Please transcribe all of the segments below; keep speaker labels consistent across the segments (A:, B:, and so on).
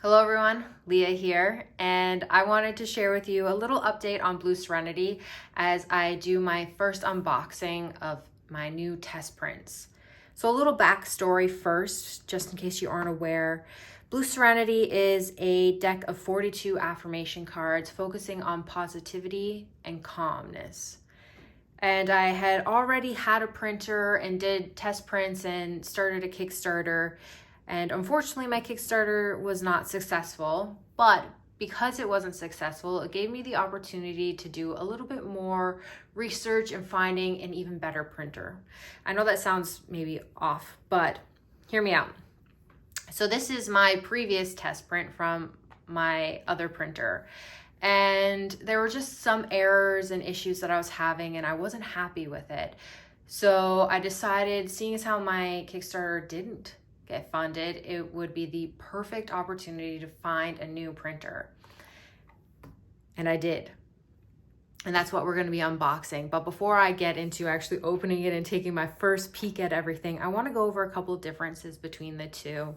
A: Hello everyone, Leah here, and I wanted to share with you a little update on Blue Serenity as I do my first unboxing of my new test prints. So a little backstory first, just in case you aren't aware. Blue Serenity is a deck of 42 affirmation cards focusing on positivity and calmness. And I had already had a printer and did test prints and started a Kickstarter. And unfortunately, my Kickstarter was not successful, but because it wasn't successful, it gave me the opportunity to do a little bit more research and finding an even better printer. I know that sounds maybe off, but hear me out. So this is my previous test print from my other printer. And there were just some errors and issues that I was having, and I wasn't happy with it. So I decided, seeing as how my Kickstarter didn't get funded, it would be the perfect opportunity to find a new printer. And I did. And that's what we're going to be unboxing. But before I get into actually opening it and taking my first peek at everything, I want to go over a couple of differences between the two.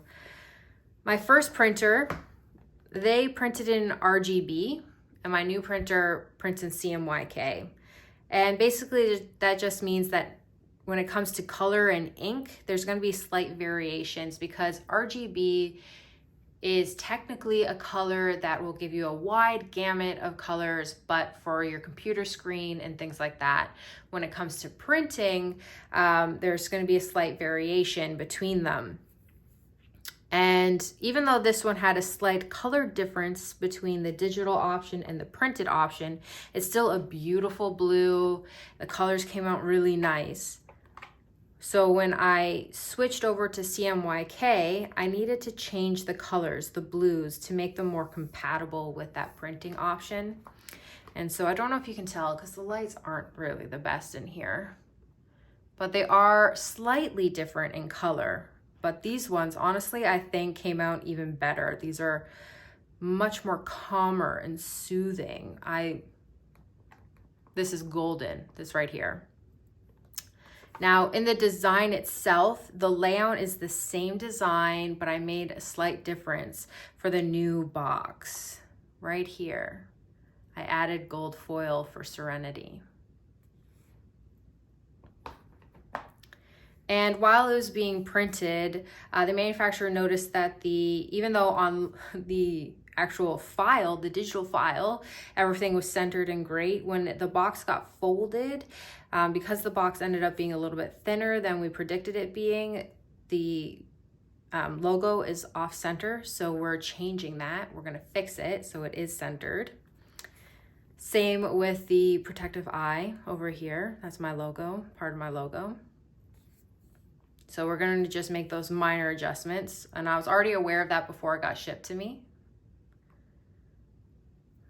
A: My first printer, they printed in RGB, and my new printer prints in CMYK. And basically that just means that when it comes to color and ink, there's going to be slight variations because RGB is technically a color that will give you a wide gamut of colors, but for your computer screen and things like that, when it comes to printing, there's going to be a slight variation between them. And even though this one had a slight color difference between the digital option and the printed option, it's still a beautiful blue. The colors came out really nice. So when I switched over to CMYK, I needed to change the colors, the blues, to make them more compatible with that printing option. And so I don't know if you can tell because the lights aren't really the best in here, but they are slightly different in color. But these ones, honestly, I think came out even better. These are much more calmer and soothing. This is golden, this right here. Now, in the design itself, the layout is the same design, but I made a slight difference for the new box. Right here, I added gold foil for Serenity. And while it was being printed, the manufacturer noticed that even though on the actual file, the digital file, everything was centered and great, when the box got folded, because the box ended up being a little bit thinner than we predicted it being, the logo is off center. So we're changing that. We're gonna fix it so it is centered. Same with the protective eye over here. That's my logo, part of my logo. So we're going to just make those minor adjustments. And I was already aware of that before it got shipped to me.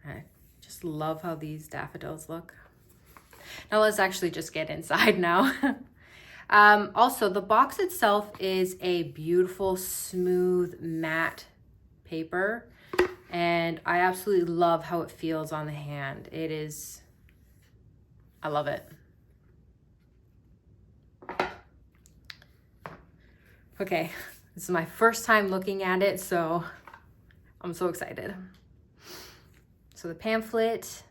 A: I just love how these daffodils look. Now let's actually just get inside now. Also, the box itself is a beautiful, smooth, matte paper. And I absolutely love how it feels on the hand. I love it. Okay, this is my first time looking at it, so I'm so excited. So the pamphlet,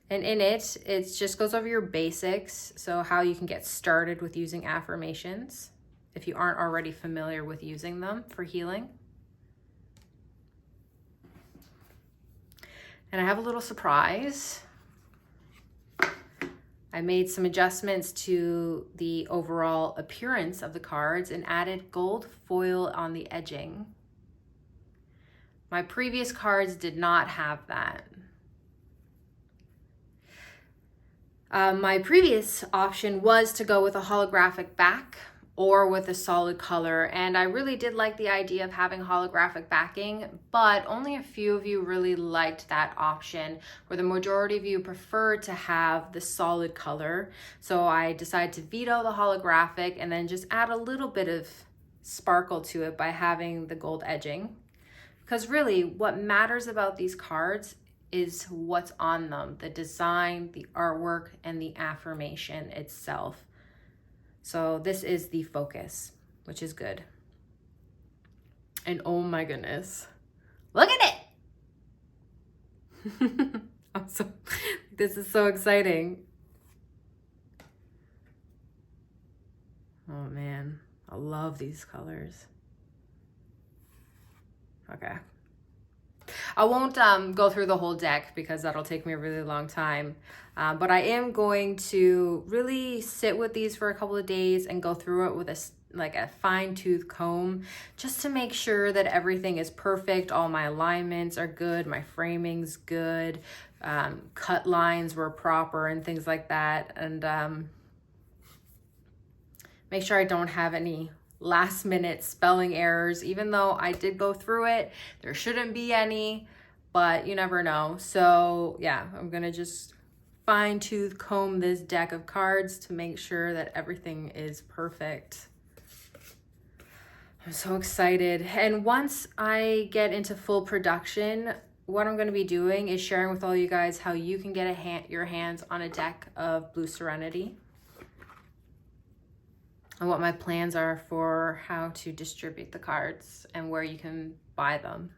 A: and in it just goes over your basics, so how you can get started with using affirmations if you aren't already familiar with using them for healing. And I have a little surprise. I made some adjustments to the overall appearance of the cards and added gold foil on the edging. My previous cards did not have that. My previous option was to go with a holographic back or with a solid color, and I really did like the idea of having holographic backing, but only a few of you really liked that option, where the majority of you preferred to have the solid color. So I decided to veto the holographic and then just add a little bit of sparkle to it by having the gold edging. Because really what matters about these cards is what's on them, the design, the artwork, and the affirmation itself. So this is the focus, which is good. And oh my goodness, look at it. This is so exciting. Oh man, I love these colors. Okay. I won't go through the whole deck because that'll take me a really long time. But I am going to really sit with these for a couple of days and go through it with a fine-tooth comb, just to make sure that everything is perfect. All my alignments are good, my framing's good, cut lines were proper and things like that. And make sure I don't have any last minute spelling errors. Even though I did go through it, there shouldn't be any, but you never know. So yeah, I'm gonna just fine-tooth comb this deck of cards to make sure that everything is perfect. I'm so excited. And once I get into full production, what I'm going to be doing is sharing with all you guys how you can get your hands on a deck of Blue Serenity, and what my plans are for how to distribute the cards and where you can buy them.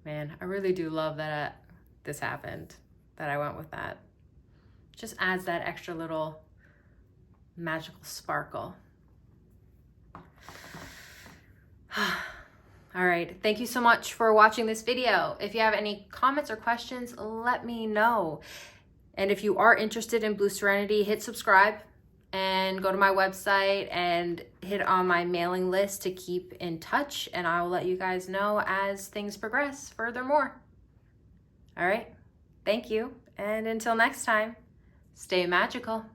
A: Man, I really do love that this happened, that I went with that. Just adds that extra little magical sparkle. All right, thank you so much for watching this video. If you have any comments or questions, let me know. And if you are interested in Blue Serenity, hit subscribe and go to my website and hit on my mailing list to keep in touch, and I will let you guys know as things progress furthermore. All right, thank you, and until next time, stay magical.